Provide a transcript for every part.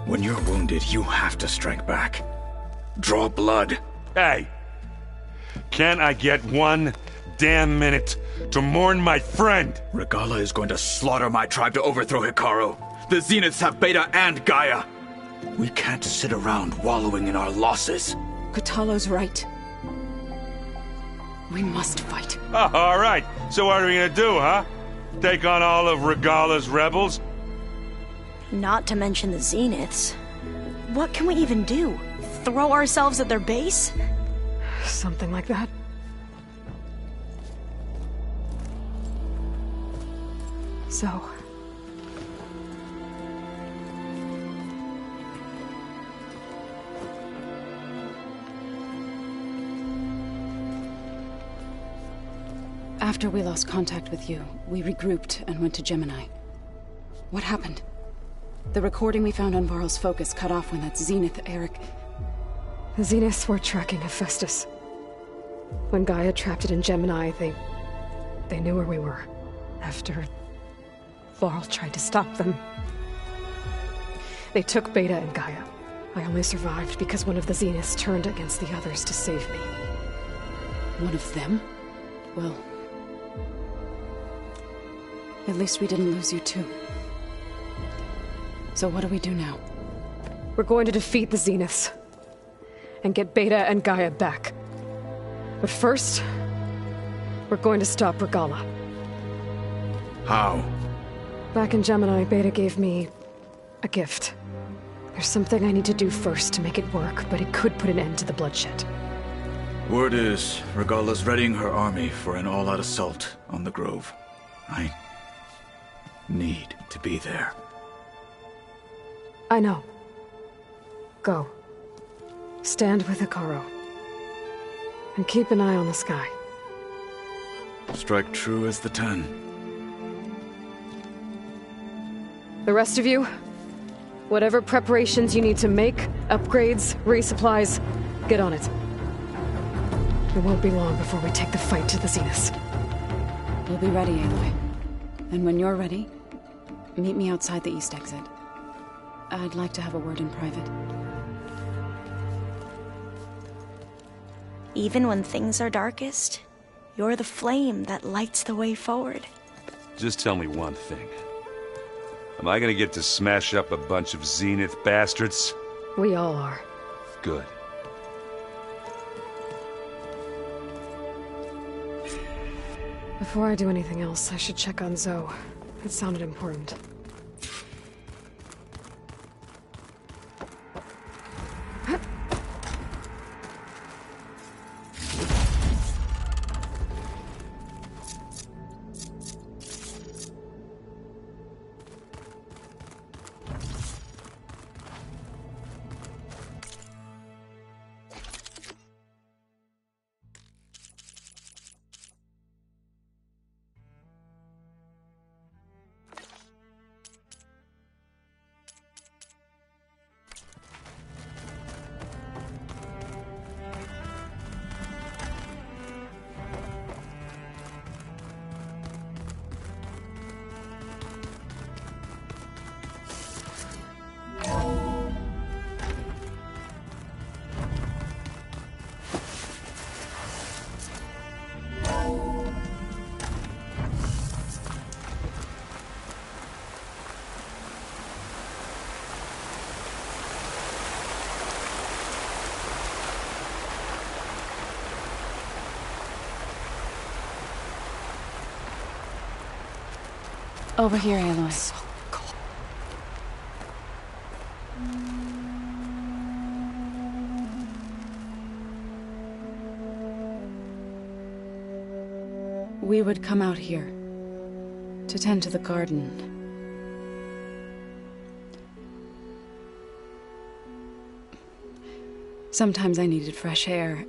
When you're wounded, you have to strike back. Draw blood. Hey! Can't I get one damn minute to mourn my friend? Regala is going to slaughter my tribe to overthrow Hikaru. The Zeniths have Beta and Gaia. We can't sit around wallowing in our losses. Kotallo's right. We must fight. Oh, all right. So what are we gonna do, huh? Take on all of Regala's rebels? Not to mention the Zeniths. What can we even do? Throw ourselves at their base? Something like that. So... After we lost contact with you, we regrouped and went to Gemini. What happened? The recording we found on Varl's focus cut off when that Zenith, Eric... The Zeniths were tracking Hephaestus. When Gaia trapped it in Gemini, they knew where we were. After Varl tried to stop them. They took Beta and Gaia. I only survived because one of the Zeniths turned against the others to save me. One of them? Well... at least we didn't lose you too. So what do we do now? We're going to defeat the Zeniths. And get Beta and Gaia back. But first... we're going to stop Regala. How? Back in Gemini, Beta gave me... a gift. There's something I need to do first to make it work, but it could put an end to the bloodshed. Word is, Regala's readying her army for an all-out assault on the Grove. I need to be there. I know. Go. Stand with Hikaru. And keep an eye on the sky. Strike true as the 10. The rest of you, whatever preparations you need to make, upgrades, resupplies, get on it. It won't be long before we take the fight to the Zeniths. We'll be ready, Aloy. And when you're ready, meet me outside the east exit. I'd like to have a word in private. Even when things are darkest, you're the flame that lights the way forward. Just tell me one thing. Am I gonna get to smash up a bunch of Zenith bastards? We all are. Good. Before I do anything else, I should check on Zoe. It sounded important. Over here, Aloy. So cold. We would come out here to tend to the garden. Sometimes I needed fresh air.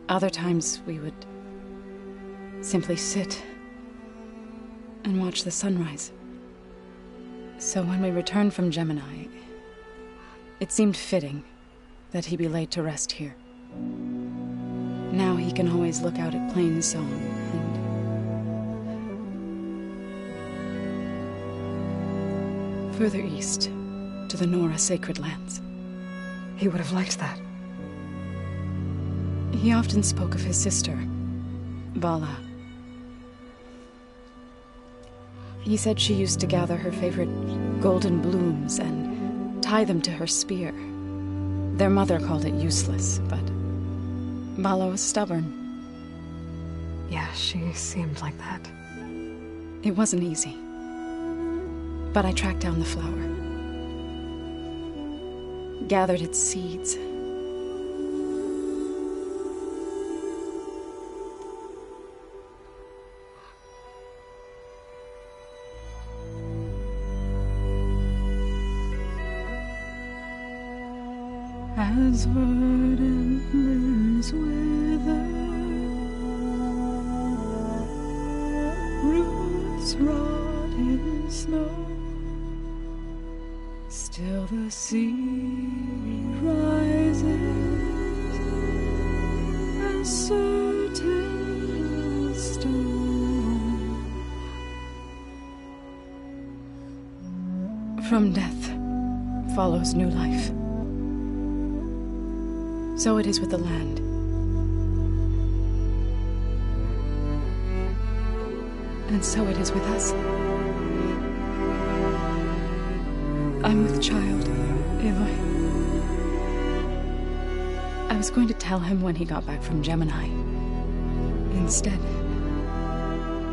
Other times we would simply sit and watch the sunrise. So when we returned from Gemini, it seemed fitting that he be laid to rest here. Now he can always look out at Plain Song and further east to the Nora Sacred Lands. He would have liked that. He often spoke of his sister, Vala. He said she used to gather her favorite golden blooms and tie them to her spear. Their mother called it useless, but Vala was stubborn. Yeah, she seemed like that. It wasn't easy. But I tracked down the flower. Gathered its seeds. As verdant limbs wither, roots rot in snow, still the sea rises, as certain as stone. From death follows new life. So it is with the land. And so it is with us. I'm with child, Aloy. I was going to tell him when he got back from Gemini. Instead,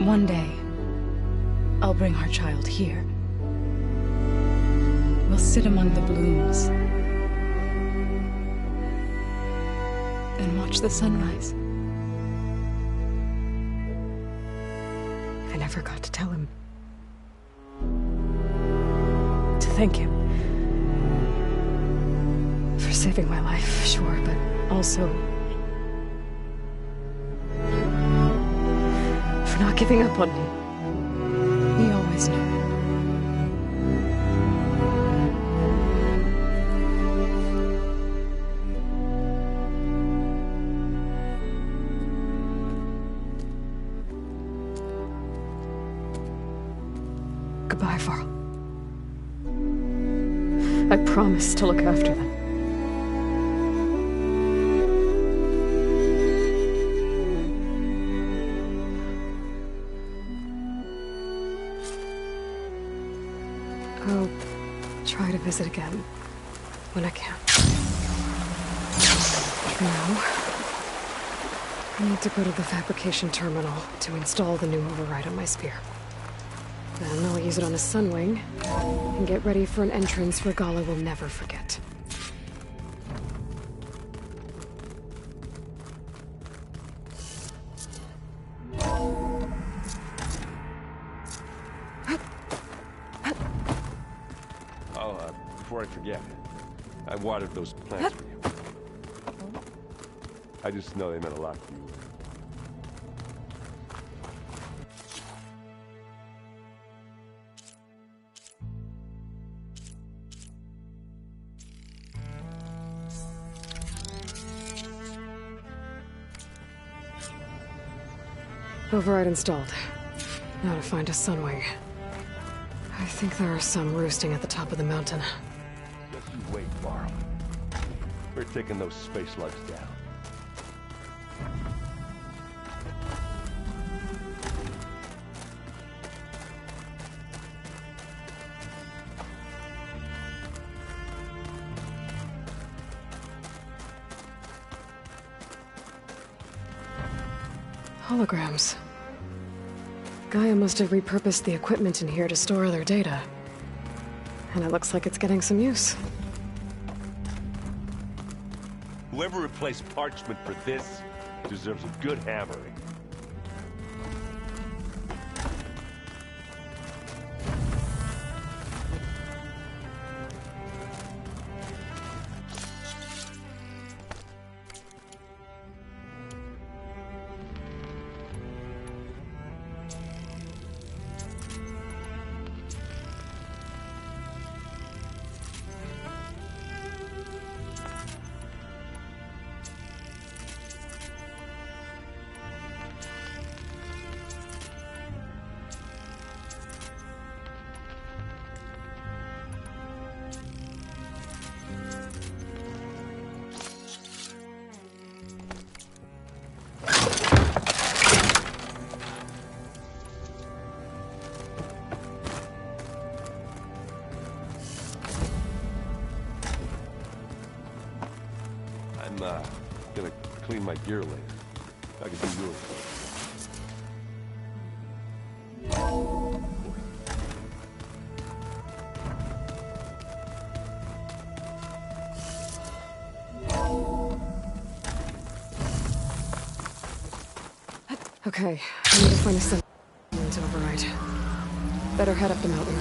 one day, I'll bring our child here. We'll sit among the blooms and watch the sunrise. I never got to tell him. To thank him. For saving my life, sure, but also for not giving up on me. He always knew. Goodbye, Varl. I promise to look after them. I'll try to visit again when I can. For now, I need to go to the fabrication terminal to install the new override on my spear. Then I'll use it on a sunwing and get ready for an entrance Regala will never forget. Before I forget, I watered those plants for you. I just know they meant a lot to you. Override installed. Now to find a sunwing. I think there are some roosting at the top of the mountain. Just you wait, Varl. We're taking those space slugs down. Holograms. Gaia must have repurposed the equipment in here to store their data. And it looks like it's getting some use. Whoever replaced parchment for this deserves a good hammering. I'm gonna clean my gear later. If I could do yours. Okay, I need to find a sun to override. Better head up the mountain.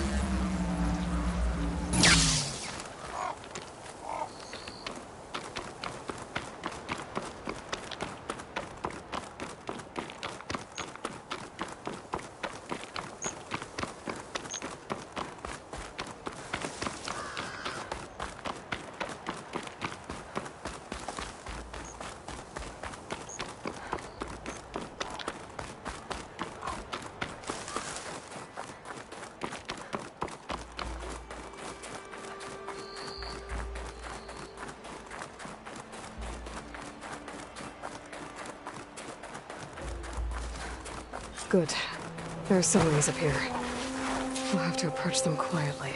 Good. There are submarines up here. We'll have to approach them quietly.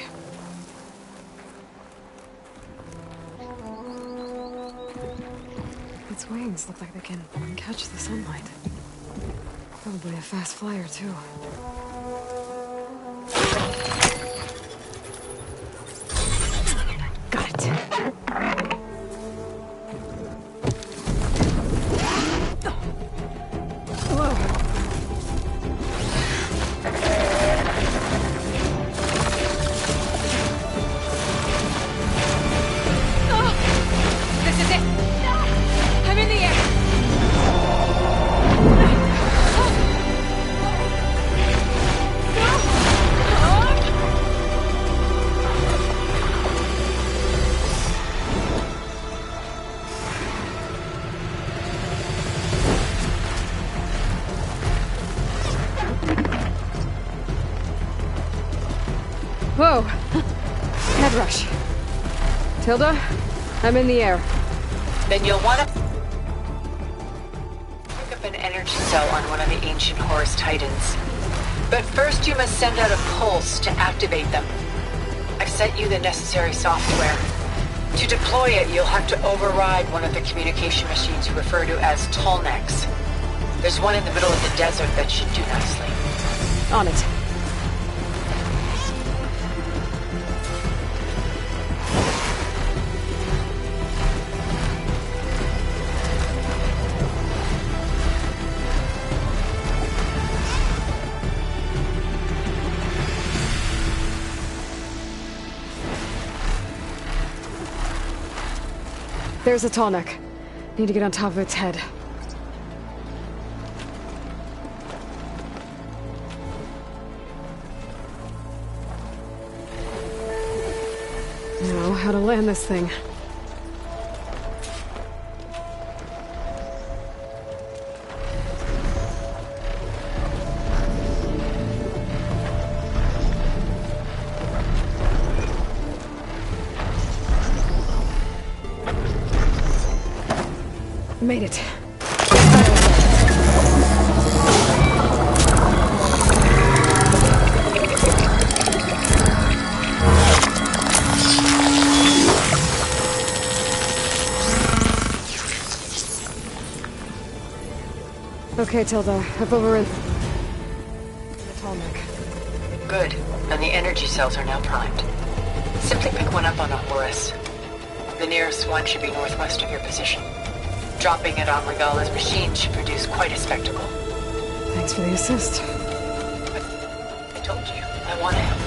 Its wings look like they can catch the sunlight. Probably a fast flyer, too. Got it. Whoa! Head rush. Tilda, I'm in the air. Then you'll want to pick up an energy cell on one of the ancient Horus Titans. But first you must send out a pulse to activate them. I've sent you the necessary software. To deploy it, you'll have to override one of the communication machines you refer to as Tallnecks. There's one in the middle of the desert that should do nicely. On it. There's a tall neck. Need to get on top of its head. Now, how to land this thing. Made it. Okay, Tilda, I've overrun the Tolmec. Good. And the energy cells are now primed. Simply pick one up on a Horus. The nearest one should be northwest of your position. Dropping it on Regala's machine should produce quite a spectacle. Thanks for the assist. I told you, I want to help.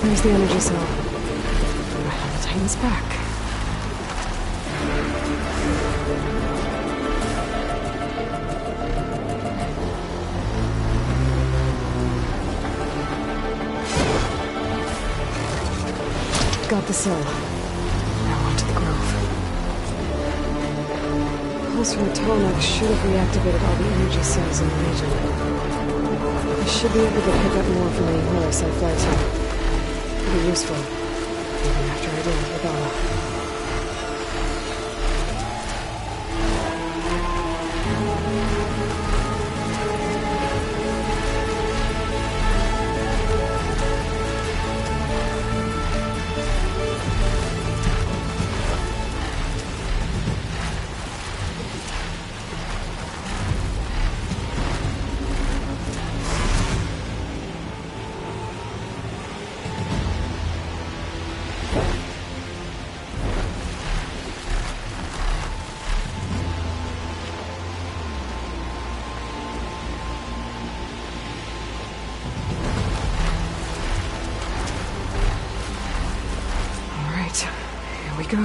There's the energy cell. Right on the Titan's back. Got the cell. Now onto the grove. Pulse from Tolmec should have reactivated all the energy cells in the region. I should be able to pick up more from any Horus I fly to. Be useful, even after I deal with Regala. Here we go.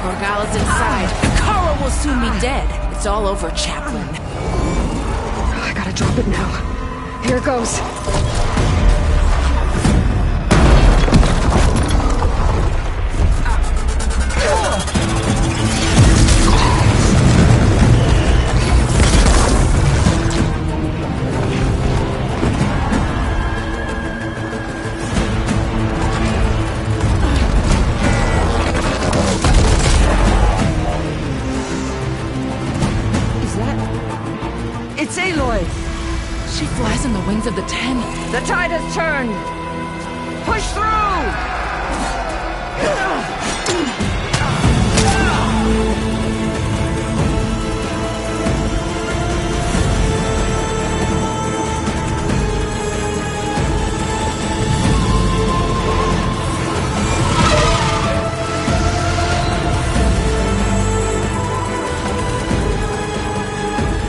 Regala's inside. Kara will soon be dead. It's all over, Chaplain. I gotta drop it now. Here it goes. It's Aloy! She flies on the wings of the Ten. The tide has turned! Push through!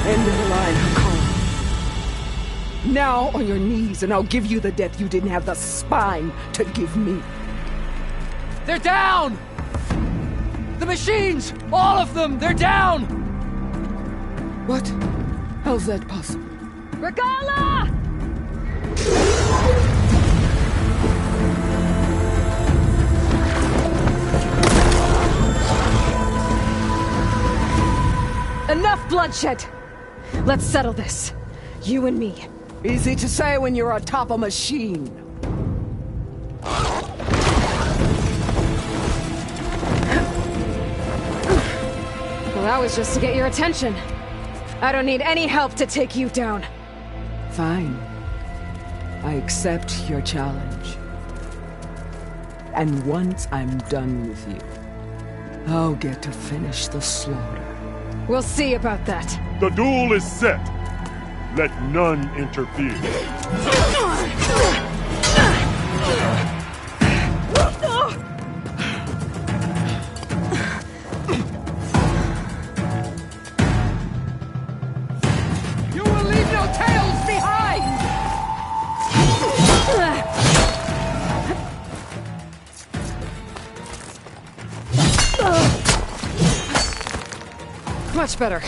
End of the line, Hakon. Now on your knees, and I'll give you the death you didn't have the spine to give me. They're down! The machines! All of them! They're down! What? How's that possible? Regala! Enough bloodshed! Let's settle this. You and me. Easy to say when you're atop a machine. Well, that was just to get your attention. I don't need any help to take you down. Fine. I accept your challenge. And once I'm done with you, I'll get to finish the slaughter. We'll see about that. The duel is set. Let none interfere. You will leave no tales behind! Much better.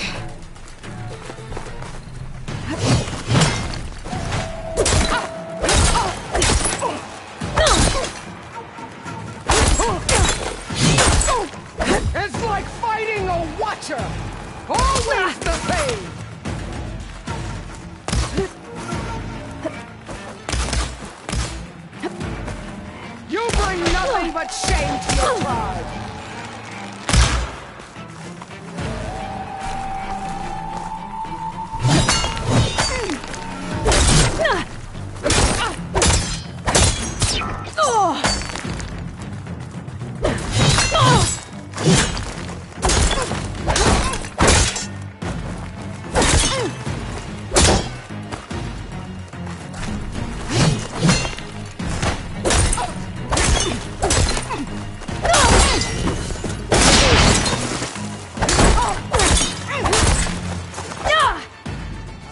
It's like fighting a watcher! Always the same! You bring nothing but shame to your tribe!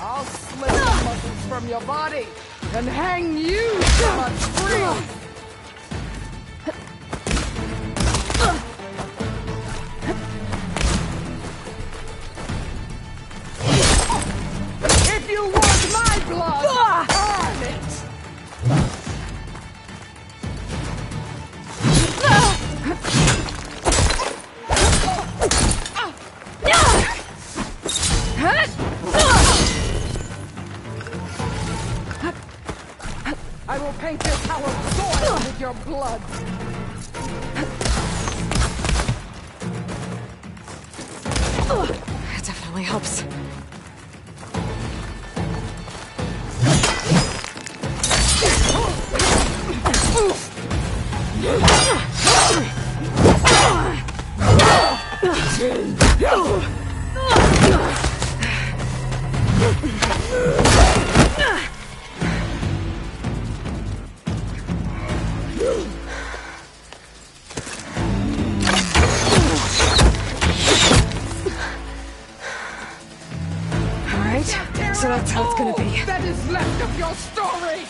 I'll slip the muscles from your body and hang you from a tree! If you want my blood, earn it! I will paint this tower soiled with your blood! That definitely helps. Alright, so that's how it's gonna be. That is left of your story!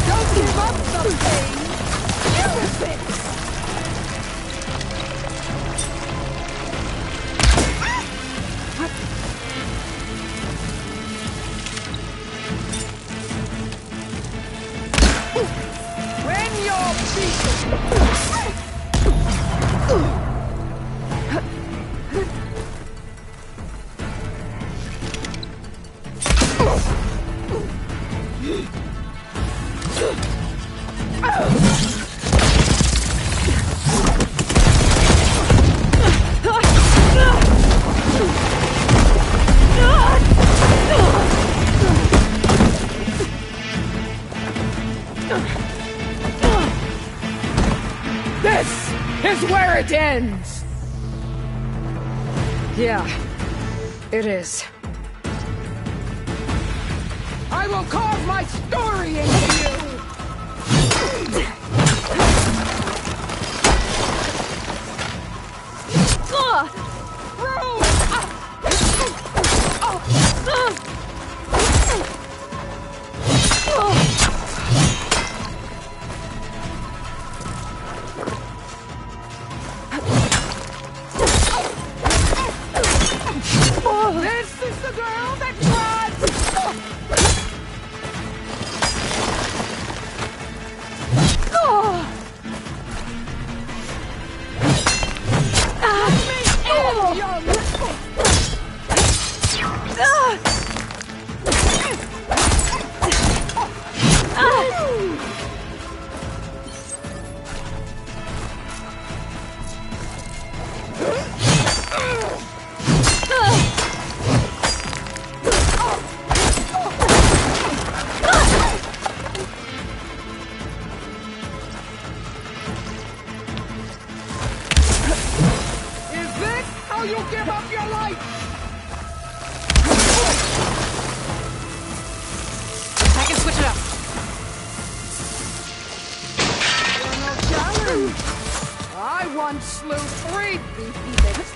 Don't give up the pain! Use it! When you're beaten! This is where it ends! Yeah, it is. I will carve my story into you! This is the girl that you give up your life! I can switch it up. No challenge! I once slew 3 beefy bits.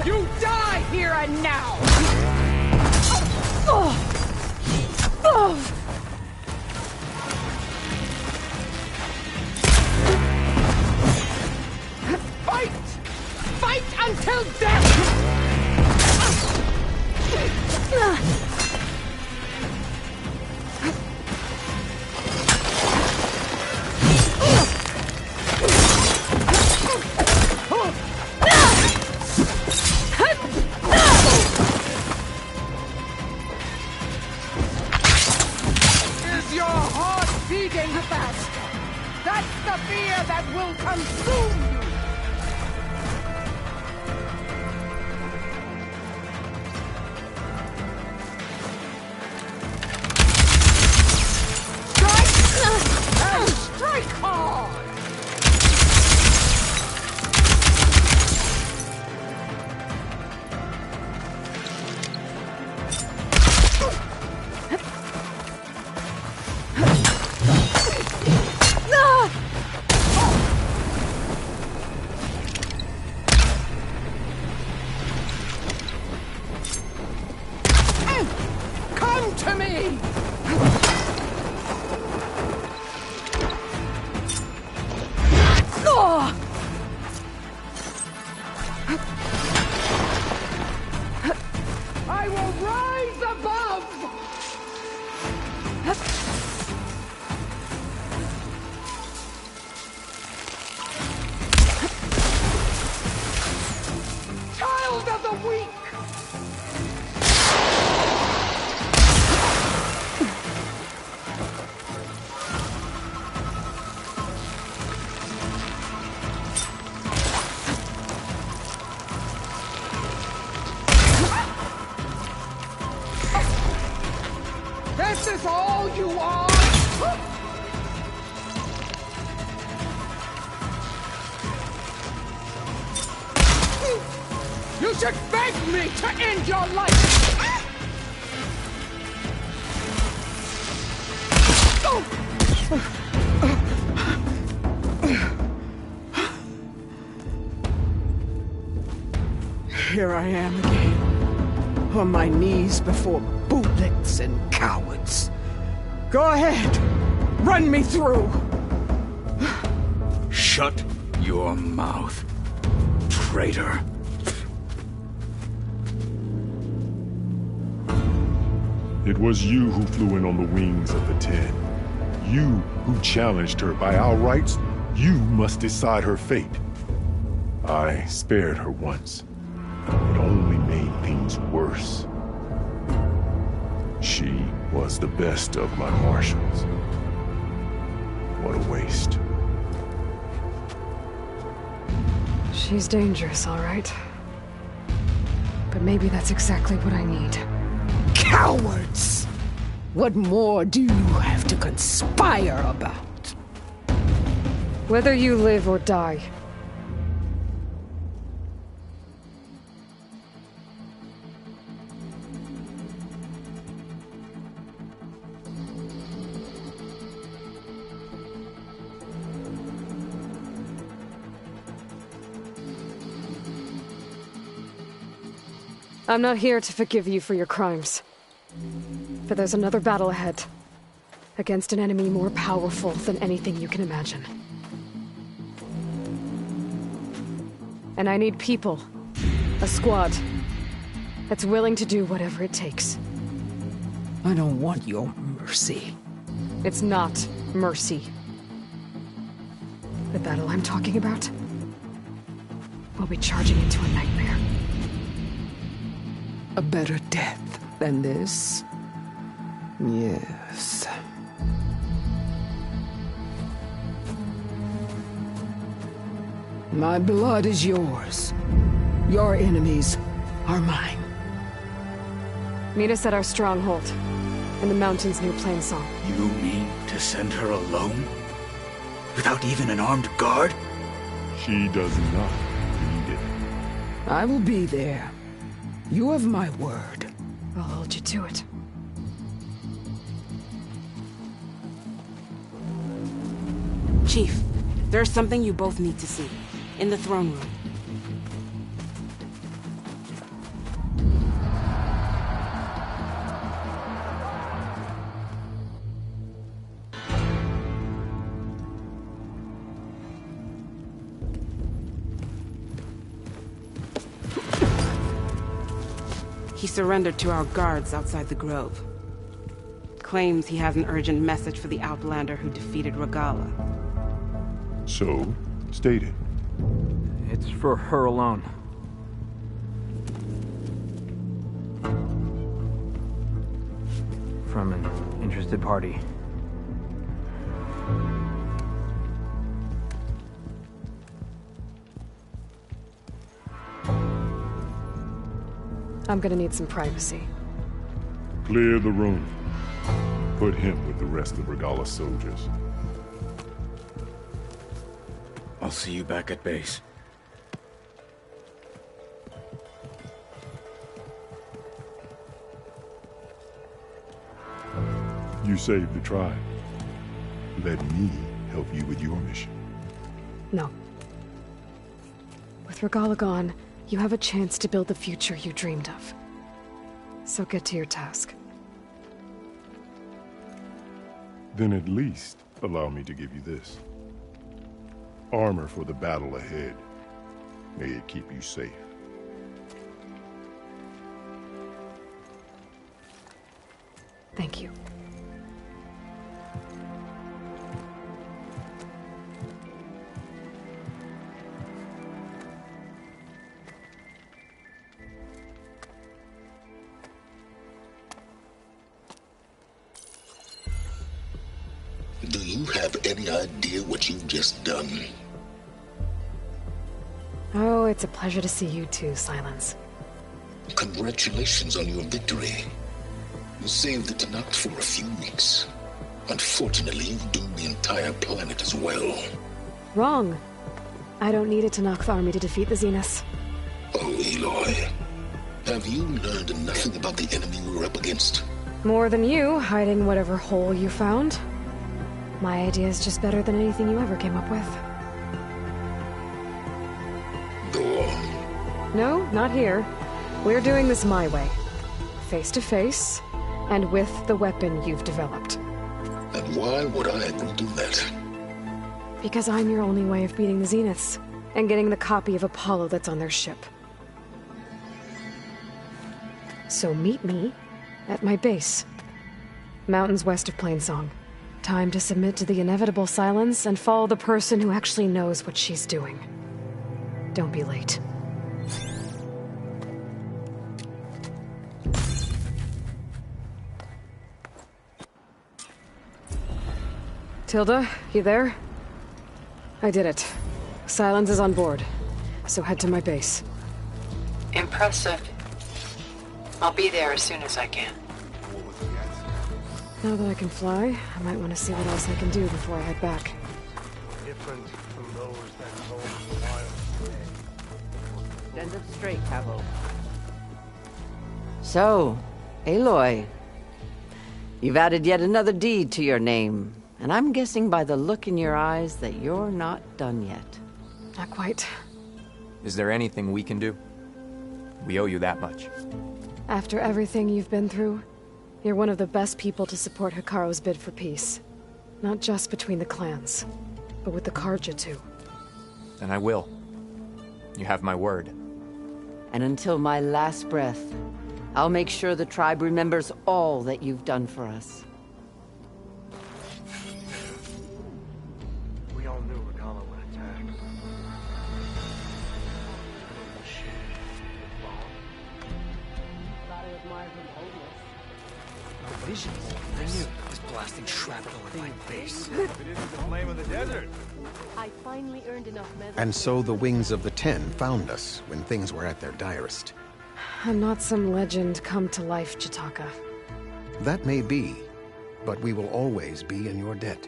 You die here and now! Fight! Fight until death! Is your heart beating fast? That's the fear that will consume you! Strike hard! Come to me! I will rise above! Child of the weak! This is all you are? You should beg me to end your life! Here I am again, on my knees before bootlicks and cowards. Go ahead, run me through. Shut your mouth, traitor. It was you who flew in on the wings of the 10. You who challenged her. By our rights, you must decide her fate. I spared her once. It only made things worse. She was the best of my marshals. What a waste. She's dangerous, all right. But maybe that's exactly what I need. Cowards! What more do you have to conspire about? Whether you live or die. I'm not here to forgive you for your crimes. But there's another battle ahead. Against an enemy more powerful than anything you can imagine. And I need people. A squad. That's willing to do whatever it takes. I don't want your mercy. It's not mercy. The battle I'm talking about? We'll be charging into a nightmare. A better death than this? Yes. My blood is yours. Your enemies are mine. Meet us at our stronghold, in the mountains near Plainsong. You mean to send her alone? Without even an armed guard? She does not need it. I will be there. You have my word. I'll hold you to it. Chief, there's something you both need to see. In the throne room. He surrendered to our guards outside the grove. Claims he has an urgent message for the Outlander who defeated Regala. So, state it. It's for her alone. From an interested party. I'm gonna need some privacy. Clear the room. Put him with the rest of Regala's soldiers. I'll see you back at base. You saved the tribe. Let me help you with your mission. No. With Regala gone, you have a chance to build the future you dreamed of. So get to your task. Then at least allow me to give you this. Armor for the battle ahead. May it keep you safe. Thank you. Do you have any idea what you've just done? Oh, it's a pleasure to see you too, Silence. Congratulations on your victory. You saved the Tanakh for a few weeks. Unfortunately, you've doomed the entire planet as well. Wrong. I don't need a Tanakh army to defeat the Zeniths. Oh, Aloy. Have you learned nothing about the enemy we're up against? More than you, hiding whatever hole you found. My idea is just better than anything you ever came up with. Go on. No, not here. We're doing this my way. Face to face, and with the weapon you've developed. And why would I agree to that? Because I'm your only way of beating the Zeniths, and getting the copy of Apollo that's on their ship. So meet me at my base. Mountains west of Plainsong. Time to submit to the inevitable silence and follow the person who actually knows what she's doing. Don't be late. Tilda, you there? I did it. Silence is on board, so head to my base. Impressive. I'll be there as soon as I can. Now that I can fly, I might want to see what else I can do before I head back. Different from those that roam the wild. Stand up straight, Cabo. So, Aloy, you've added yet another deed to your name, and I'm guessing by the look in your eyes that you're not done yet. Not quite. Is there anything we can do? We owe you that much. After everything you've been through, you're one of the best people to support Hikaru's bid for peace. Not just between the clans, but with the Carja too. And I will. You have my word. And until my last breath, I'll make sure the tribe remembers all that you've done for us. We all knew Regala would attack. Visions. I knew it was blasting shrapnel in my face. It isn't the flame of the desert. I finally earned enough metal. And so the Wings of the Ten found us when things were at their direst. I'm not some legend come to life, Chitaka. That may be, but we will always be in your debt.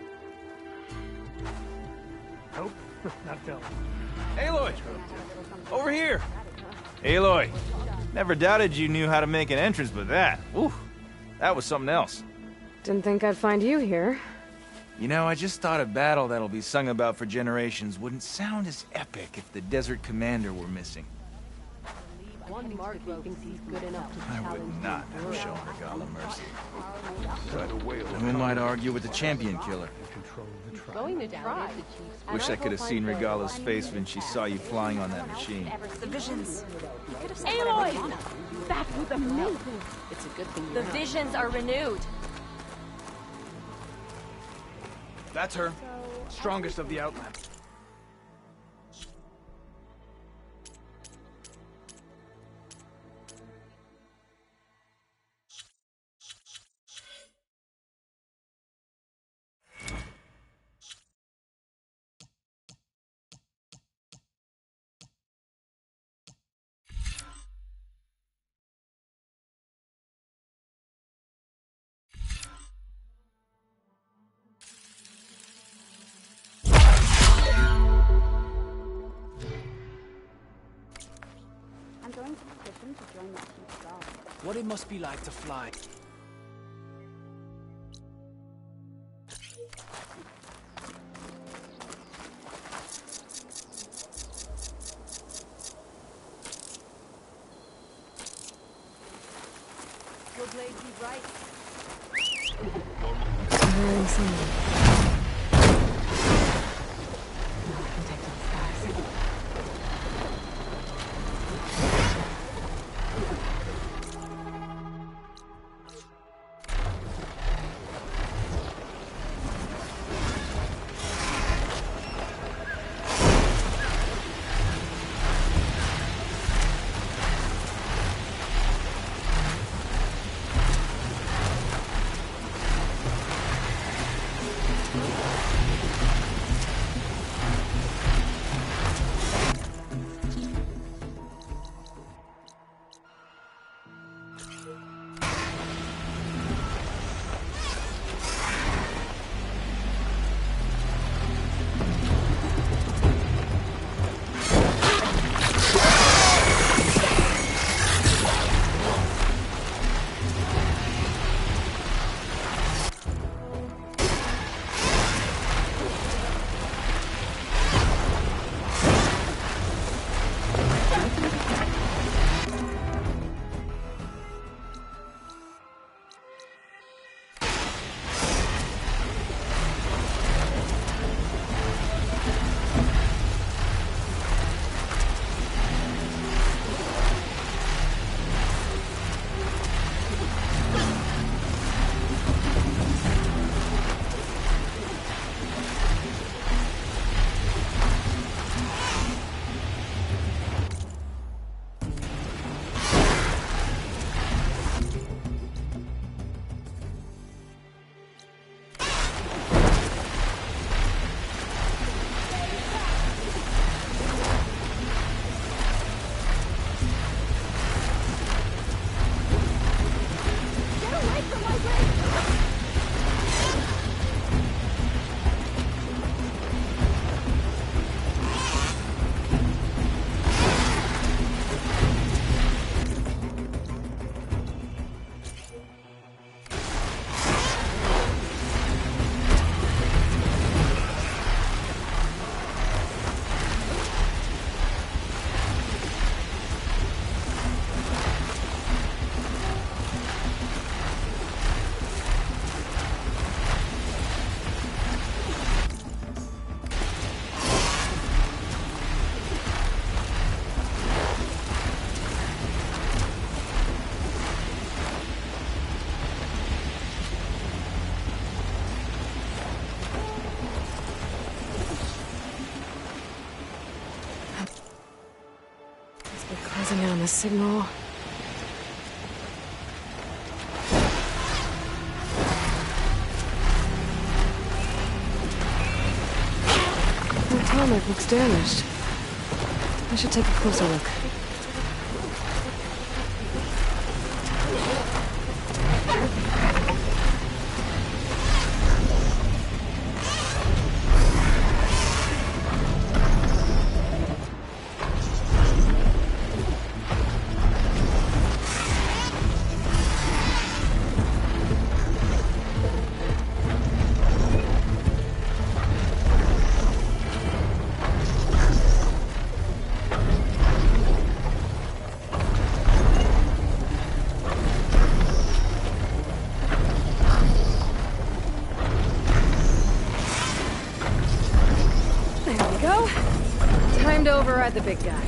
Nope, not Phil. Aloy! Over here! Aloy! Never doubted you knew how to make an entrance, but that, whew, that was something else. Didn't think I'd find you here. You know, I just thought a battle that'll be sung about for generations wouldn't sound as epic if the Desert Commander were missing. One Markgrove thinks he's good enough to I would challenge not the have shown throne. Regala mercy. And we might argue with the champion killer. Going to try. Wish I could have seen Regala's face when she saw you flying on that machine. The visions. Aloy! That was amazing. It's a good thing The visions are renewed. That's her. Strongest of the Outland. What it must be like to fly. Your blade be bright. I'm hearing someone. Closing in on the signal. The atomic looks damaged. I should take a closer look. Time to override the big guy.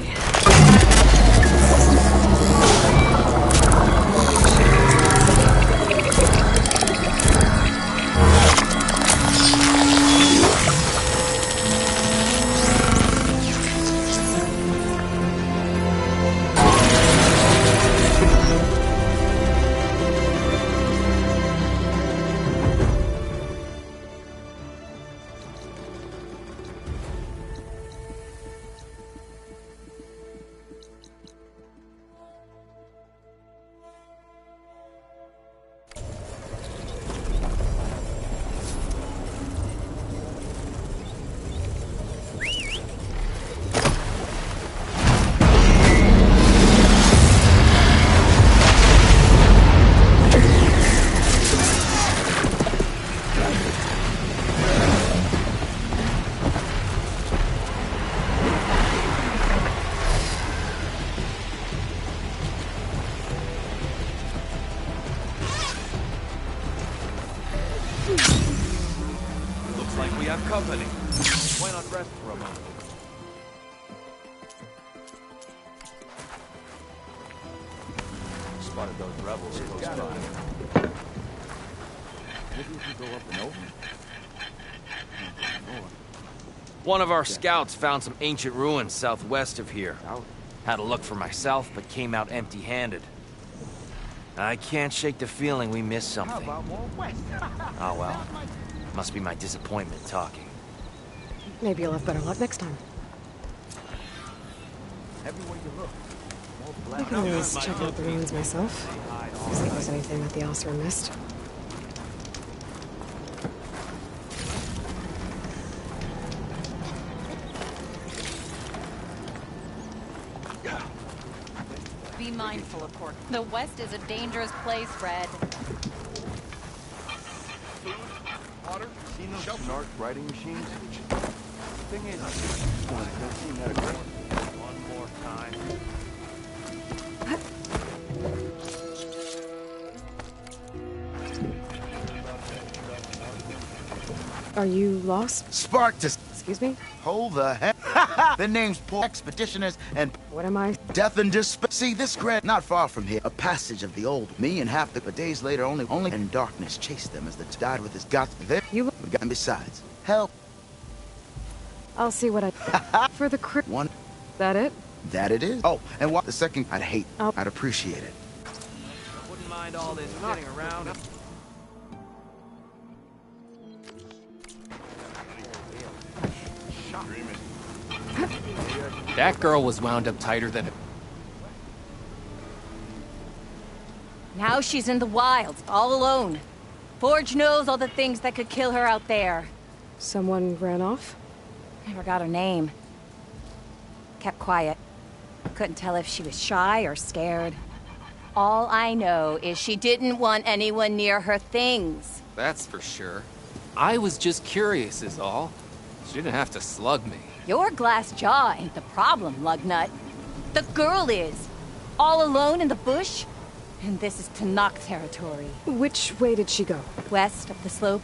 Looks like we have company. Why not rest for a moment? Spotted those rebels close by. Maybe we should go up and over. One of our scouts found some ancient ruins southwest of here. Had a look for myself, but came out empty-handed. I can't shake the feeling we missed something. Oh well. Must be my disappointment talking. Maybe you'll have better luck next time. Everywhere you look. I can always check out the ruins myself. See if there's anything that the Osra missed. Be mindful, of course. The West is a dangerous place, Red. Water? Seen those snark riding machines? Thing is, don't seem that aggressive. One more time. Are you lost? Spartacus. Excuse me? Hold the heck. The name's Poor Expeditioners and... What am I? Death and despair. See, this grand not far from here. A passage of the old. Me and half the... But days later, only and darkness chased them as the died with his guts. There. And besides, help. I'll see what I... For the crypt... One. That it? That it is. Oh, and what? The second, I'd hate. I'd appreciate it. Wouldn't mind all this getting around. That girl was wound up tighter than a... Now she's in the wilds, all alone. Forge knows all the things that could kill her out there. Someone ran off? Never got her name. Kept quiet. Couldn't tell if she was shy or scared. All I know is she didn't want anyone near her things. That's for sure. I was just curious is all. She didn't have to slug me. Your glass jaw ain't the problem, Lugnut. The girl is. All alone in the bush. And this is Tanakh territory. Which way did she go? West up the slope.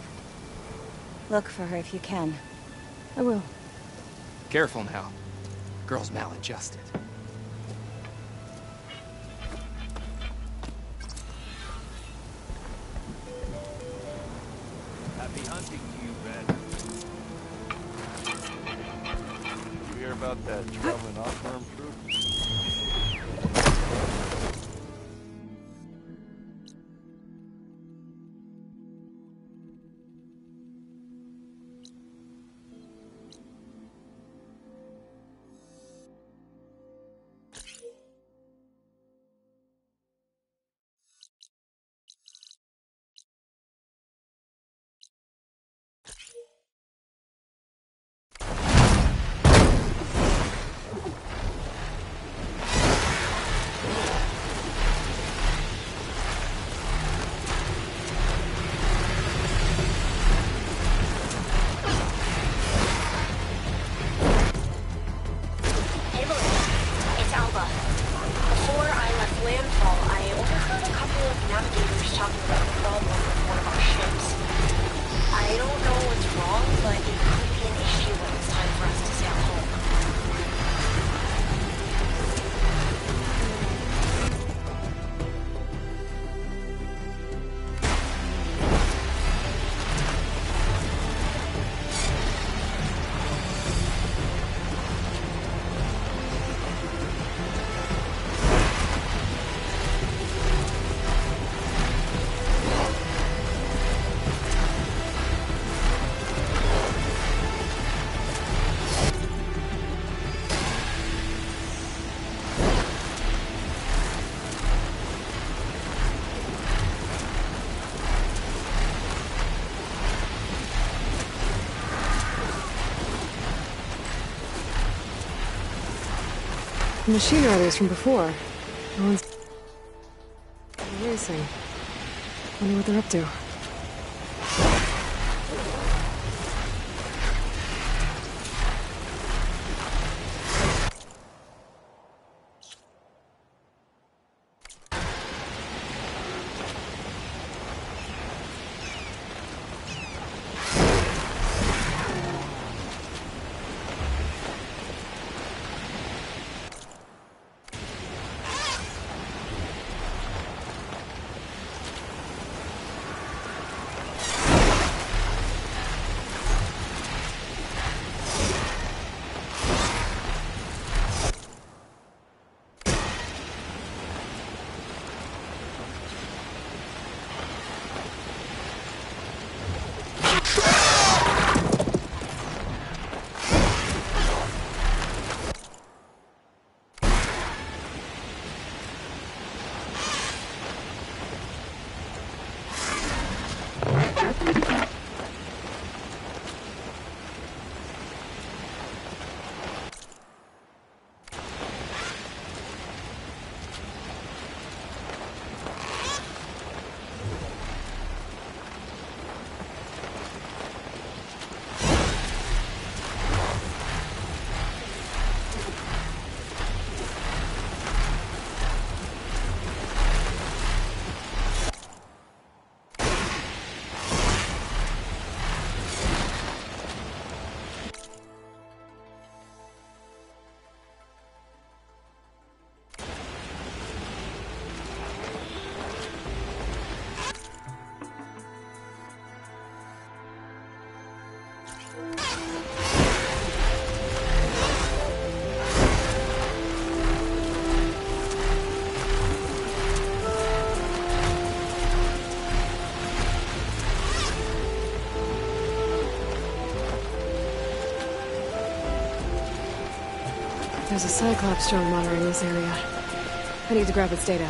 Look for her if you can. I will. Careful now. Girl's maladjusted. Happy hunting to you, Ben. You hear about that traveling off-worm troop? navigators talking about a problem with one of our ships. I don't know what's wrong, but it could be an issue when it's time for us to sail home. The machine riders from before. No one's racing. Wonder what they're up to. There's a Cyclops drone monitoring this area. I need to grab its data.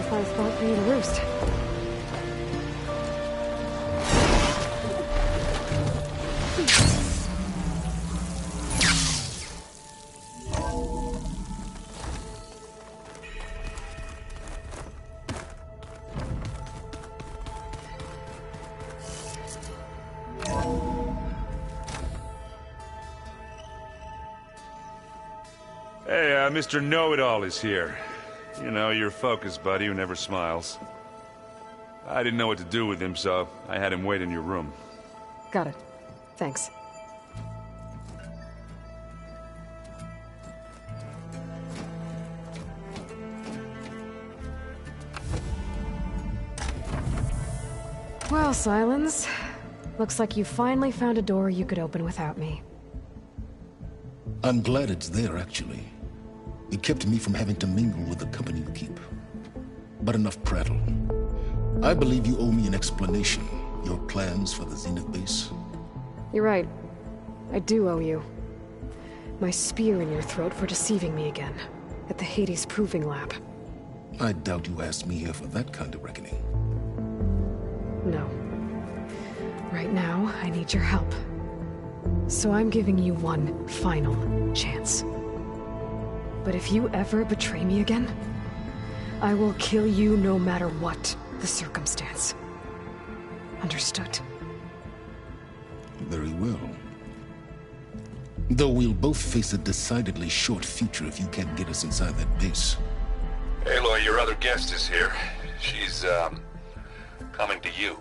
Find a spot for you to roost. Hey, Mr. Know-It-All is here. You know, your focus buddy who never smiles. I didn't know what to do with him, so I had him wait in your room. Got it. Thanks. Well, Silence. Looks like you finally found a door you could open without me. I'm glad it's there, actually. It kept me from having to mingle with the company you keep. But enough prattle. I believe you owe me an explanation. Your plans for the Zenith base. You're right. I do owe you. My spear in your throat for deceiving me again. At the Hades Proving Lab. I doubt you asked me here for that kind of reckoning. No. Right now, I need your help. So I'm giving you one final chance. But if you ever betray me again, I will kill you no matter what the circumstance. Understood? Very well. Though we'll both face a decidedly short future if you can't get us inside that base. Aloy, your other guest is here. She's, coming to you.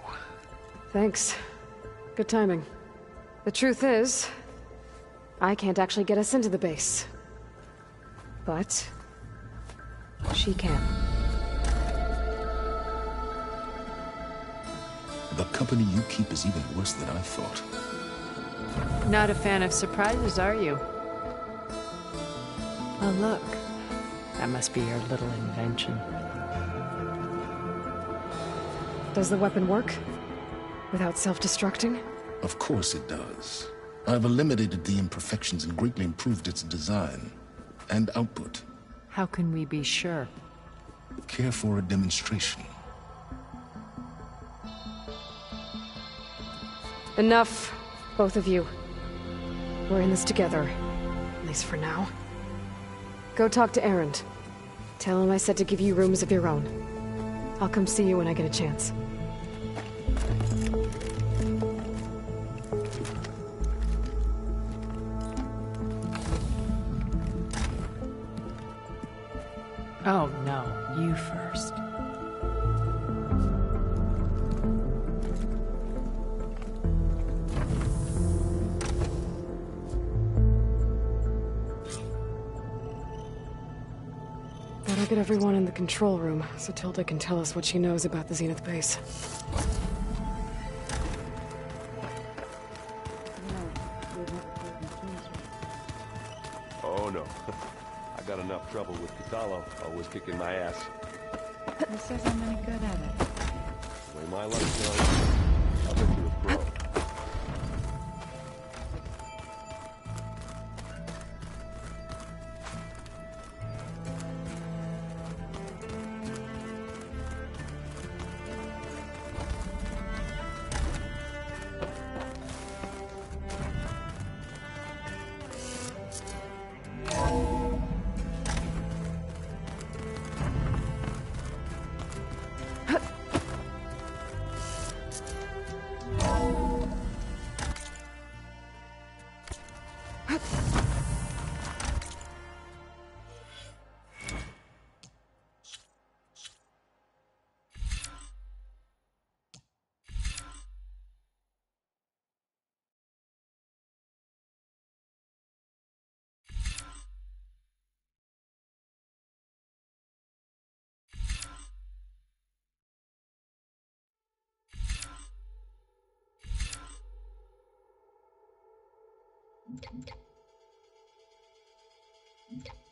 Thanks. Good timing. The truth is, I can't actually get us into the base. But she can. The company you keep is even worse than I thought. Not a fan of surprises, are you? Oh, look. That must be your little invention. Does the weapon work? Without self-destructing? Of course it does. I've eliminated the imperfections and greatly improved its design and output. How can we be sure? Care for a demonstration? Enough, both of you. We're in this together, at least for now. Go talk to Erend. Tell him I said to give you rooms of your own. I'll come see you when I get a chance. Oh, no. You first. Better get everyone in the control room, so Tilda can tell us what she knows about the Zenith base. Oh, no. I got enough trouble with Catalo, always kicking my ass. Who says I'm any good at it? The way my luck goes, I'll bet you a pro. Okay.